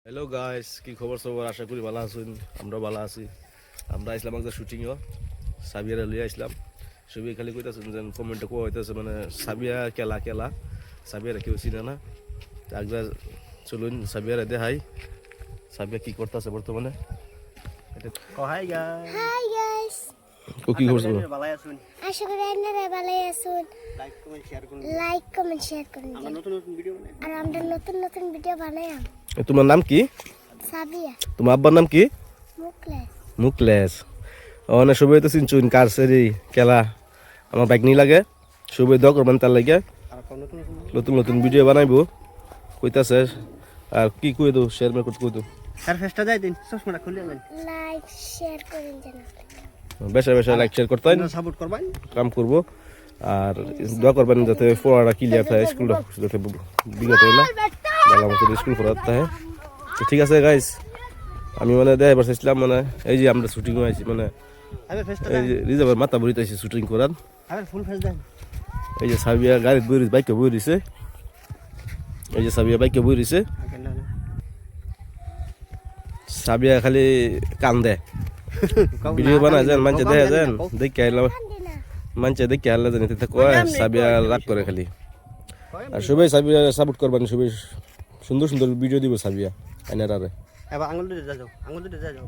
Hello guys, কি খবর সবার? আশা করি ভালো আছেন। আমরা ভালো আছি। আমরা আসলাম একটা শুটিংও, সাবিয়ারে লিয়ে আসলাম। সবই খালি কইতাছেন যে কমেন্টে কোয়া হইতেছে মানে সাবিয়া কেলা কেলা, সাবিয়ারে কেউ চিনে না। একবার চলুন সাবিয়ারে দেখাই সাবিয়া কি করতেছে বর্তমানে। হাই গাইস হাই গাইস, কি করছো? ভালো আছেন? আশা করি আপনারা ভালো আছেন। লাইক কমেন্ট শেয়ার করুন। লাইক কমেন্ট শেয়ার করুন। আমরা নতুন নতুন ভিডিও বানাই। আর আমরা নতুন নতুন ভিডিও বানাই। তোমার নাম কি? সাবিয়া তোমার আব্বার নাম কি? মুকলেস। মুকলেস। অনেক সবাই তো চিনছুন কার সেরি খেলা আমার বাইক নিয়ে লাগে। সবাই দোয়া করবেন তার লাগে। আর নতুন নতুন নতুন নতুন ভিডিও বানাইবো কইতাছে। আর কি কই দো শেয়ার মে করতে কই দো আর ফেস্টা যাই দিন চশমাটা খুলে নেন। লাইক শেয়ার করুন যেন। বেশা বেশা লাইক শেয়ার করতে হয়, সাপোর্ট করবেন। কাম করবো। আর দোয়া করবেন যাতে পড়াটা ক্লিয়ার থাকে, স্কুলটা যাতে বিগত হয় না, ভালো মতো স্কুল পড়াতে হয়। তো ঠিক আছে গাইস, আমি মানে দেখাইবার চাইছিলাম মানে এই যে আমরা শুটিং আইছি মানে আরে ফেস্টা এই যে রিজার্ভের মাথা বড়িতে আইছি শুটিং করার। আরে ফুল ফেস দেন। এই যে সাবিয়া গাড়িতে বই বাইকে বই রইছে। এই যে সাবিয়া বাইকে বই রইছে। আগে না সাবিয়া খালি কান্দে ভিডিও বানায় যান, মানুষে দেখা যান দেখে আইলাম, কান্দি না। মানুষে দেখে আইলা জানি তো কয় সাবিয়া রাগ করে খালি। আর সবাই সাবিয়া সাপোর্ট করবেন, সবাই সুন্দর সুন্দর ভিডিও দিব সাবিয়া আইনার আরে। এবার আঙুল দিতে যাও, আঙুল দিতে যাও।